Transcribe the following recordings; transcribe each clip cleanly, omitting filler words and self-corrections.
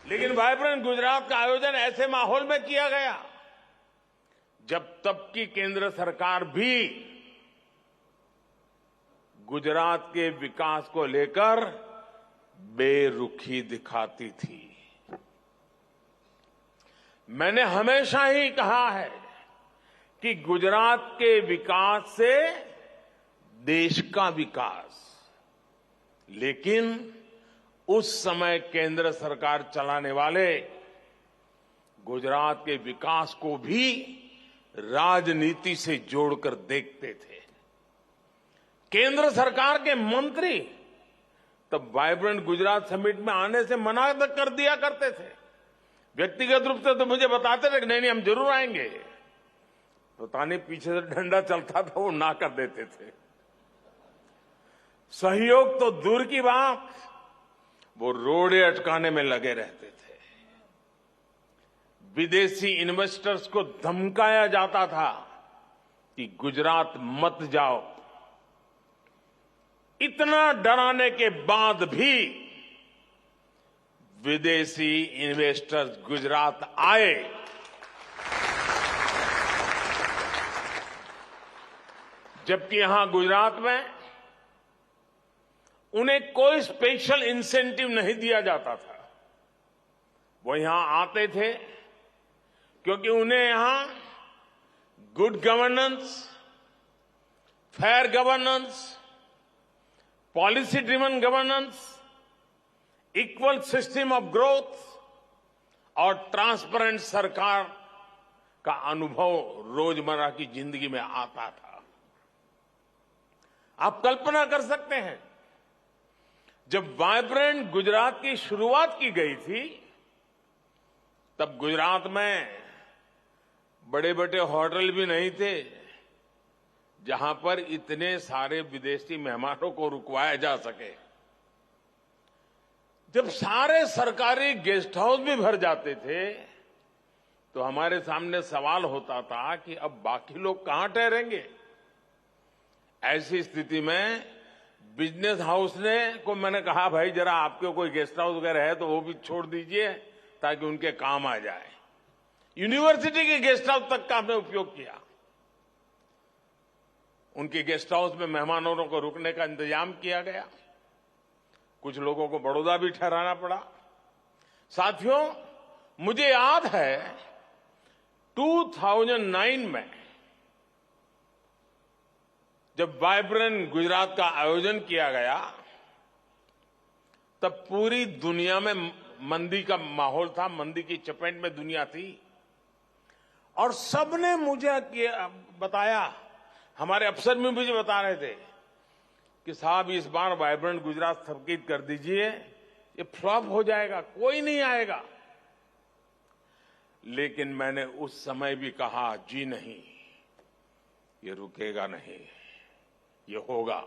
लेकिन वाइब्रेंट गुजरात का आयोजन ऐसे माहौल में किया गया जब तब की केंद्र सरकार भी गुजरात के विकास को लेकर बेरुखी दिखाती थी। मैंने हमेशा ही कहा है कि गुजरात के विकास से देश का विकास, लेकिन उस समय केंद्र सरकार चलाने वाले गुजरात के विकास को भी राजनीति से जोड़कर देखते थे। केंद्र सरकार के मंत्री तब वाइब्रेंट गुजरात समिट में आने से मना कर दिया करते थे। व्यक्तिगत रूप से तो मुझे बताते थे कि नहीं हम जरूर आएंगे, पता नहीं पीछे से डंडा चलता था, वो ना कर देते थे। सहयोग तो दूर की बात, वो रोड़े अटकाने में लगे रहते थे। विदेशी इन्वेस्टर्स को धमकाया जाता था कि गुजरात मत जाओ। इतना डराने के बाद भी विदेशी इन्वेस्टर्स गुजरात आए। जबकि यहां गुजरात में उन्हें कोई स्पेशल इंसेंटिव नहीं दिया जाता था। वो यहां आते थे क्योंकि उन्हें यहां good governance, fair governance, policy driven governance, equal system of growth और ट्रांसपेरेंट सरकार का अनुभव रोजमर्रा की जिंदगी में आता था। आप कल्पना कर सकते हैं, जब वाइब्रेंट गुजरात की शुरुआत की गई थी तब गुजरात में बड़े बड़े होटल भी नहीं थे जहां पर इतने सारे विदेशी मेहमानों को रुकवाया जा सके। जब सारे सरकारी गेस्ट हाउस भी भर जाते थे तो हमारे सामने सवाल होता था कि अब बाकी लोग कहां ठहरेंगे। ऐसी स्थिति में बिजनेस हाउस ने को मैंने कहा, भाई जरा आपके कोई गेस्ट हाउस वगैरह है तो वो भी छोड़ दीजिए ताकि उनके काम आ जाए। यूनिवर्सिटी के गेस्ट हाउस तक का हमने उपयोग किया। उनके गेस्ट हाउस में मेहमानों को रुकने का इंतजाम किया गया। कुछ लोगों को बड़ौदा भी ठहराना पड़ा। साथियों, मुझे याद है 2009 में जब वाइब्रेंट गुजरात का आयोजन किया गया तब पूरी दुनिया में मंदी का माहौल था, मंदी की चपेट में दुनिया थी और सबने मुझे बताया, हमारे अफसर भी मुझे बता रहे थे कि साहब इस बार वाइब्रेंट गुजरात स्थगित कर दीजिए, ये फ्लॉप हो जाएगा, कोई नहीं आएगा। लेकिन मैंने उस समय भी कहा, जी नहीं, ये रुकेगा नहीं, ये होगा।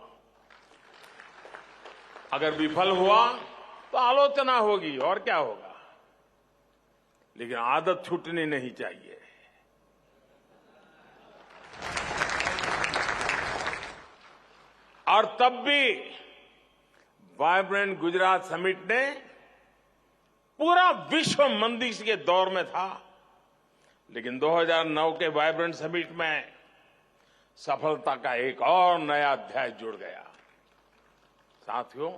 अगर विफल हुआ तो आलोचना होगी और क्या होगा, लेकिन आदत छूटनी नहीं चाहिए। और तब भी वाइब्रेंट गुजरात समिट ने पूरा विश्व मंदी के दौर में था, लेकिन 2009 के वाइब्रेंट समिट में सफलता का एक और नया अध्याय जुड़ गया। साथियों,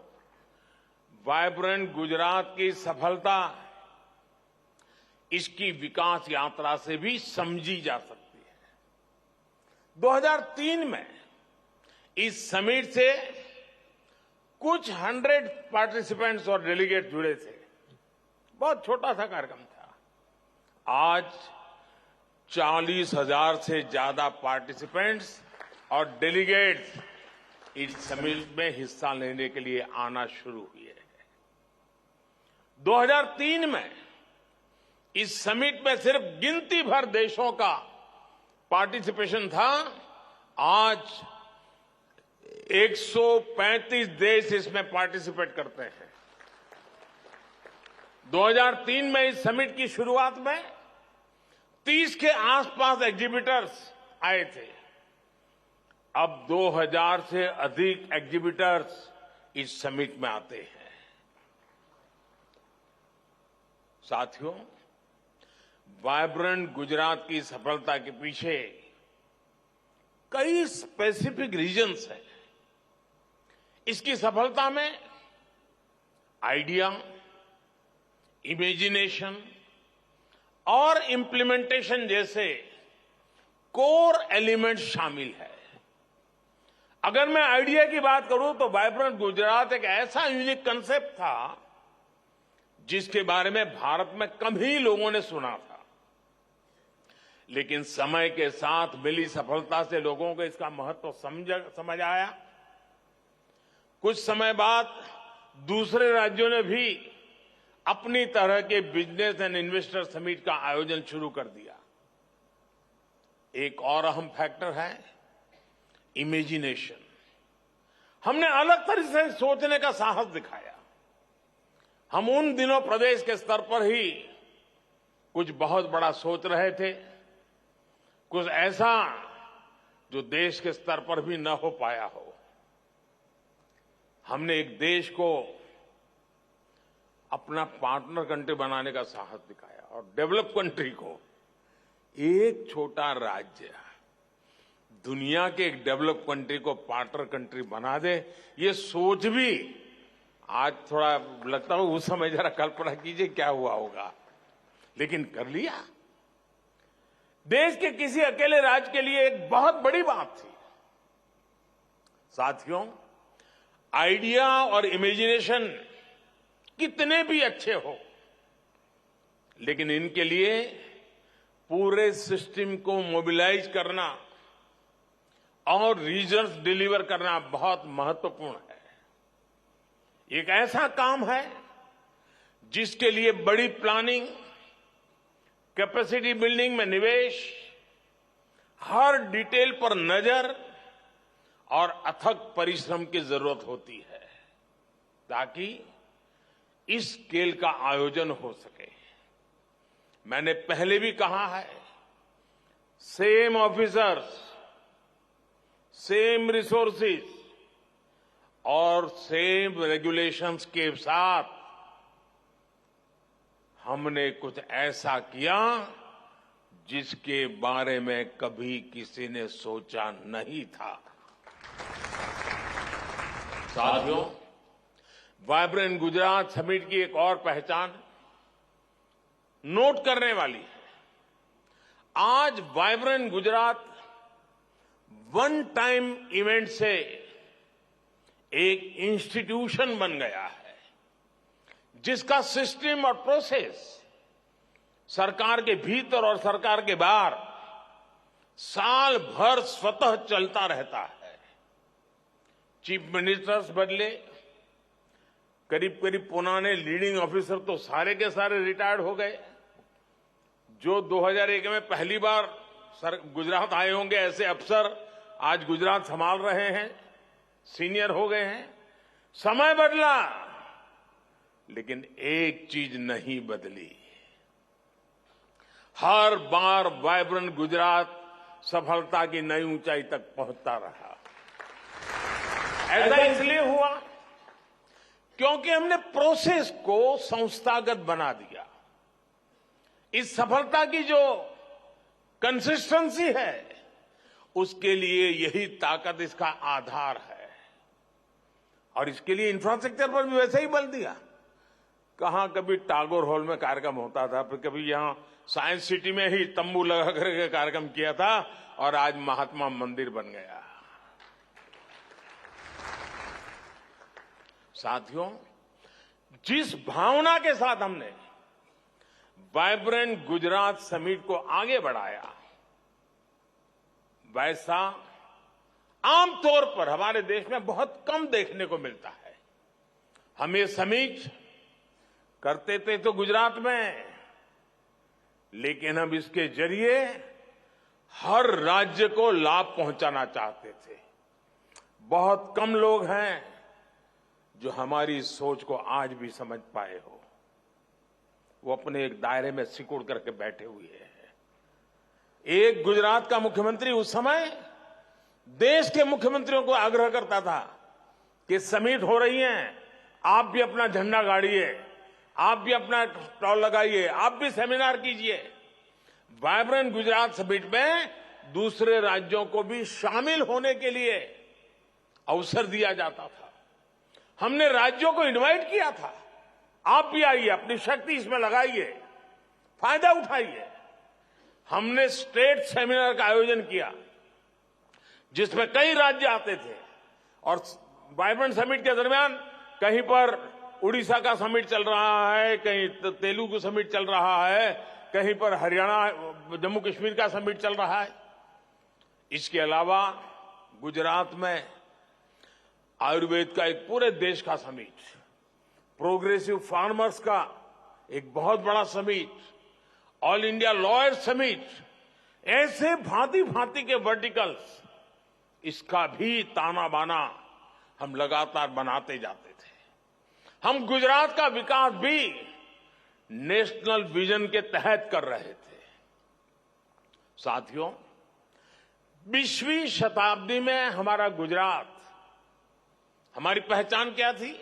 वाइब्रेंट गुजरात की सफलता इसकी विकास यात्रा से भी समझी जा सकती है। 2003 में इस समिट से कुछ 100 पार्टिसिपेंट्स और डेलीगेट जुड़े थे। बहुत छोटा सा कार्यक्रम था। आज 40,000 से ज्यादा पार्टिसिपेंट्स और डेलीगेट्स इस समिट में हिस्सा लेने के लिए आना शुरू हुए हैं। 2003 में इस समिट में सिर्फ गिनती भर देशों का पार्टिसिपेशन था। आज 135 देश इसमें पार्टिसिपेट करते हैं। 2003 में इस समिट की शुरुआत में 30 के आसपास एग्जीबिटर्स आए थे। अब 2000 से अधिक एग्जीबिटर्स इस समिट में आते हैं। साथियों, वाइब्रेंट गुजरात की सफलता के पीछे कई स्पेसिफिक रीजंस हैं। इसकी सफलता में आइडिया, इमेजिनेशन और इम्प्लीमेंटेशन जैसे कोर एलिमेंट्स शामिल है। अगर मैं आइडिया की बात करूं तो वाइब्रेंट गुजरात एक ऐसा यूनिक कंसेप्ट था जिसके बारे में भारत में कम ही लोगों ने सुना था, लेकिन समय के साथ मिली सफलता से लोगों को इसका महत्व समझ आया। कुछ समय बाद दूसरे राज्यों ने भी अपनी तरह के बिजनेस एंड इन्वेस्टर समिट का आयोजन शुरू कर दिया। एक और अहम फैक्टर है इमेजिनेशन। हमने अलग तरह से सोचने का साहस दिखाया। हम उन दिनों प्रदेश के स्तर पर ही कुछ बहुत बड़ा सोच रहे थे, कुछ ऐसा जो देश के स्तर पर भी न हो पाया हो। हमने एक देश को अपना पार्टनर कंट्री बनाने का साहस दिखाया और डेवलप कंट्री को एक छोटा राज्य दुनिया के एक डेवलप कंट्री को पार्टनर कंट्री बना दे, ये सोच भी आज थोड़ा लगता है, उस समय जरा कल्पना कीजिए क्या हुआ होगा, लेकिन कर लिया। देश के किसी अकेले राज्य के लिए एक बहुत बड़ी बात थी। साथियों, आइडिया और इमेजिनेशन कितने भी अच्छे हो, लेकिन इनके लिए पूरे सिस्टम को मोबिलाइज करना और रिजल्ट्स डिलीवर करना बहुत महत्वपूर्ण है। एक ऐसा काम है जिसके लिए बड़ी प्लानिंग, कैपेसिटी बिल्डिंग में निवेश, हर डिटेल पर नजर और अथक परिश्रम की जरूरत होती है ताकि इस स्केल का आयोजन हो सके। मैंने पहले भी कहा है, सेम ऑफिसर्स, सेम रिसोर्सेज और सेम रेगुलेशंस के साथ हमने कुछ ऐसा किया जिसके बारे में कभी किसी ने सोचा नहीं था। साथियों, वाइब्रेंट गुजरात समिट की एक और पहचान नोट करने वाली है। आज vibrant Gujarat one time event से एक इंस्टीट्यूशन बन गया है जिसका सिस्टम और प्रोसेस सरकार के भीतर और सरकार के बाहर साल भर स्वतः चलता रहता है। चीफ मिनिस्टर्स बदले, करीब करीब पुराने लीडिंग ऑफिसर तो सारे के सारे रिटायर्ड हो गए। जो 2001 में पहली बार गुजरात आए होंगे ऐसे अफसर आज गुजरात संभाल रहे हैं, सीनियर हो गए हैं। समय बदला, लेकिन एक चीज नहीं बदली। हर बार वाइब्रेंट गुजरात सफलता की नई ऊंचाई तक पहुंचता रहा। ऐसा इसलिए हुआ क्योंकि हमने प्रोसेस को संस्थागत बना दिया। इस सफलता की जो कंसिस्टेंसी है, उसके लिए यही ताकत इसका आधार है। और इसके लिए इंफ्रास्ट्रक्चर पर भी वैसे ही बल दिया। कहां कभी टागोर हॉल में कार्यक्रम होता था, फिर कभी यहां साइंस सिटी में ही तंबू लगा करके कार्यक्रम किया था, और आज महात्मा मंदिर बन गया। साथियों, जिस भावना के साथ हमने वाइब्रेंट गुजरात समिट को आगे बढ़ाया, वैसा आमतौर पर हमारे देश में बहुत कम देखने को मिलता है। हम ये समिट करते थे तो गुजरात में, लेकिन हम इसके जरिए हर राज्य को लाभ पहुंचाना चाहते थे। बहुत कम लोग हैं जो हमारी सोच को आज भी समझ पाए हो। वो अपने एक दायरे में सिकुड़ करके बैठे हुए हैं। एक गुजरात का मुख्यमंत्री उस समय देश के मुख्यमंत्रियों को आग्रह करता था कि समिट हो रही है, आप भी अपना झंडा गाड़िए, आप भी अपना स्टॉल लगाइए, आप भी सेमिनार कीजिए। वाइब्रेंट गुजरात समिट में दूसरे राज्यों को भी शामिल होने के लिए अवसर दिया जाता था। हमने राज्यों को इनवाइट किया था, आप भी आइए, अपनी शक्ति इसमें लगाइए, फायदा उठाइए। हमने स्टेट सेमिनार का आयोजन किया जिसमें कई राज्य आते थे और वाइब्रेंट समिट के दरमियान कहीं पर उड़ीसा का समिट चल रहा है, कहीं तेलुगु समिट चल रहा है, कहीं पर हरियाणा जम्मू कश्मीर का समिट चल रहा है। इसके अलावा गुजरात में आयुर्वेद का एक पूरे देश का समिट, प्रोग्रेसिव फार्मर्स का एक बहुत बड़ा summit, all India lawyers summit, ऐसे भांति भांति के वर्टिकल्स, इसका भी ताना बाना हम लगातार बनाते जाते थे। हम गुजरात का विकास भी नेशनल विजन के तहत कर रहे थे। साथियों, 20वीं शताब्दी में हमारा गुजरात, हमारी पहचान क्या थी?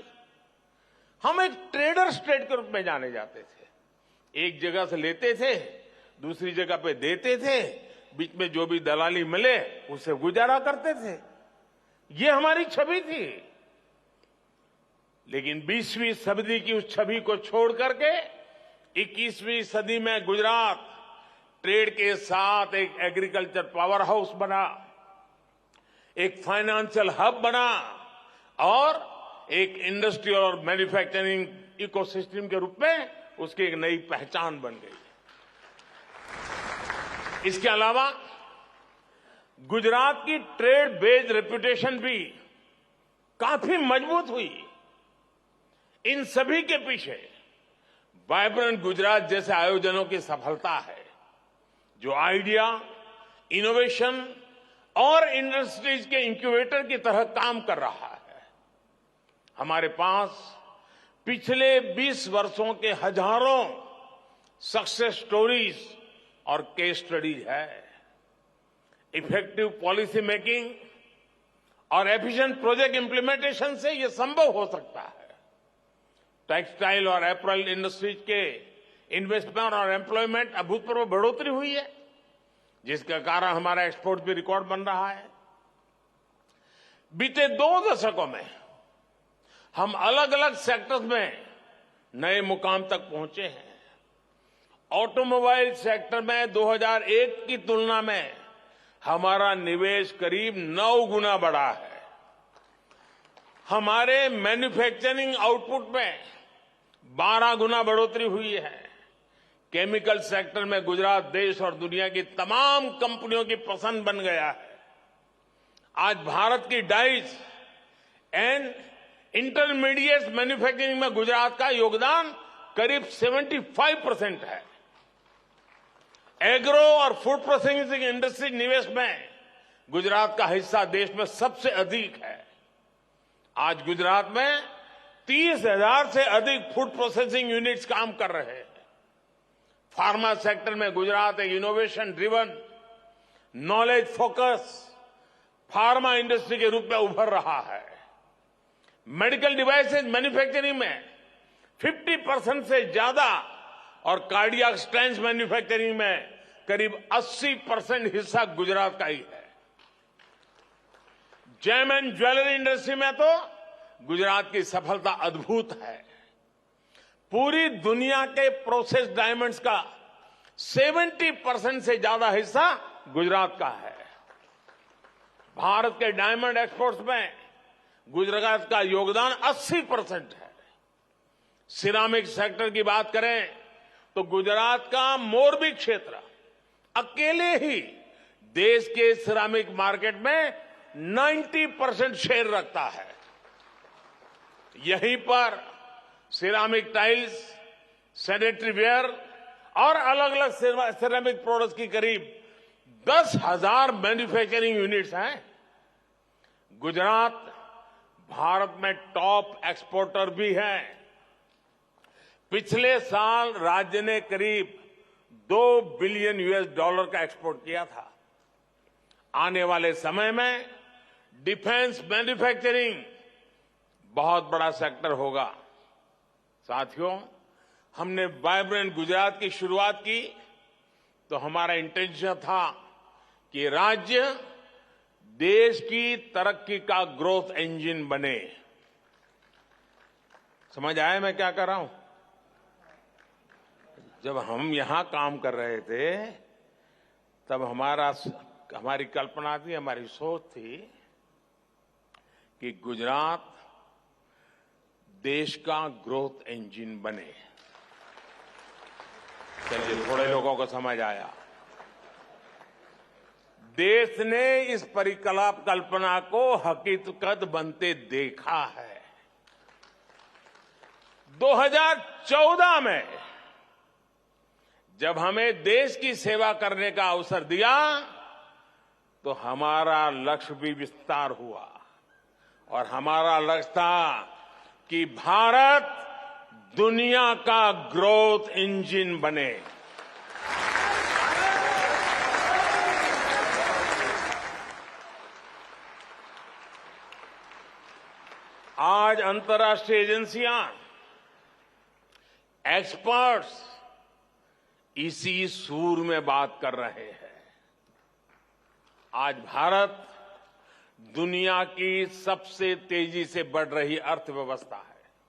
हम एक ट्रेडर स्टेट के रूप में जाने जाते थे। एक जगह से लेते थे, दूसरी जगह पे देते थे, बीच में जो भी दलाली मिले उससे गुजारा करते थे। ये हमारी छवि थी। लेकिन 20वीं सदी की उस छवि को छोड़ करके 21वीं सदी में गुजरात ट्रेड के साथ एक एग्रीकल्चर पावर हाउस बना, एक फाइनेंशियल हब बना और एक इंडस्ट्रियल और मैन्युफैक्चरिंग इकोसिस्टम के रूप में उसकी एक नई पहचान बन गई। इसके अलावा गुजरात की ट्रेड बेस्ड रेपुटेशन भी काफी मजबूत हुई। इन सभी के पीछे वाइब्रेंट गुजरात जैसे आयोजनों की सफलता है, जो आइडिया, इनोवेशन और इंडस्ट्रीज के इंक्यूबेटर की तरह काम कर रहा है। हमारे पास पिछले 20 वर्षों के हजारों सक्सेस स्टोरीज और केस स्टडीज है। इफेक्टिव पॉलिसी मेकिंग और एफिशिएंट प्रोजेक्ट इंप्लीमेंटेशन से यह संभव हो सकता है। टेक्सटाइल और एपरल इंडस्ट्रीज के इन्वेस्टमेंट और एम्प्लॉयमेंट अभूतपूर्व बढ़ोतरी हुई है, जिसके कारण हमारा एक्सपोर्ट भी रिकॉर्ड बन रहा है। बीते 2 दशकों में हम अलग अलग सेक्टर्स में नए मुकाम तक पहुंचे हैं। ऑटोमोबाइल सेक्टर में 2001 की तुलना में हमारा निवेश करीब 9 गुना बढ़ा है। हमारे मैन्युफैक्चरिंग आउटपुट में 12 गुना बढ़ोतरी हुई है। केमिकल सेक्टर में गुजरात देश और दुनिया की तमाम कंपनियों की पसंद बन गया है। आज भारत की डाइस एंड इंटरमीडिएट मैन्युफैक्चरिंग में गुजरात का योगदान करीब 75% है। एग्रो और फूड प्रोसेसिंग इंडस्ट्री निवेश में गुजरात का हिस्सा देश में सबसे अधिक है। आज गुजरात में 30,000 से अधिक फूड प्रोसेसिंग यूनिट्स काम कर रहे हैं। फार्मा सेक्टर में गुजरात एक innovation driven, knowledge focus pharma industry के रूप में उभर रहा है। मेडिकल डिवाइसेज मैन्युफैक्चरिंग में 50% से ज्यादा और कार्डियक स्टेंट्स मैन्युफैक्चरिंग में करीब 80% हिस्सा गुजरात का ही है। जेम एंड ज्वेलरी इंडस्ट्री में तो गुजरात की सफलता अद्भुत है। पूरी दुनिया के प्रोसेस डायमंड्स का 70% से ज्यादा हिस्सा गुजरात का है। भारत के डायमंड एक्सपोर्ट्स में गुजरात का योगदान 80% है। सिरामिक सेक्टर की बात करें तो गुजरात का मोरबी क्षेत्र अकेले ही देश के सिरामिक मार्केट में 90% शेयर रखता है। यहीं पर सिरामिक टाइल्स, सैनिटरी वेयर और अलग अलग सिरामिक प्रोडक्ट्स की करीब 10,000 मैन्युफैक्चरिंग यूनिट्स हैं। गुजरात भारत में टॉप एक्सपोर्टर भी है। पिछले साल राज्य ने करीब $2 बिलियन का एक्सपोर्ट किया था। आने वाले समय में डिफेंस मैन्युफैक्चरिंग बहुत बड़ा सेक्टर होगा। साथियों, हमने वाइब्रेंट गुजरात की शुरुआत की तो हमारा इंटेंशन था कि राज्य देश की तरक्की का ग्रोथ इंजन बने। समझ आया मैं क्या कर रहा हूं? जब हम यहां काम कर रहे थे तब हमारी कल्पना थी, हमारी सोच थी कि गुजरात देश का ग्रोथ इंजन बने। चलिए, थोड़े लोगों को समझ आया। देश ने इस परिकल्पना को हकीकत बनते देखा है। 2014 में जब हमें देश की सेवा करने का अवसर दिया तो हमारा लक्ष्य भी विस्तार हुआ और हमारा लक्ष्य था कि भारत दुनिया का ग्रोथ इंजन बने। आज अंतर्राष्ट्रीय एजेंसियां, एक्सपर्ट्स इसी सूर में बात कर रहे हैं। आज भारत दुनिया की सबसे तेजी से बढ़ रही अर्थव्यवस्था है।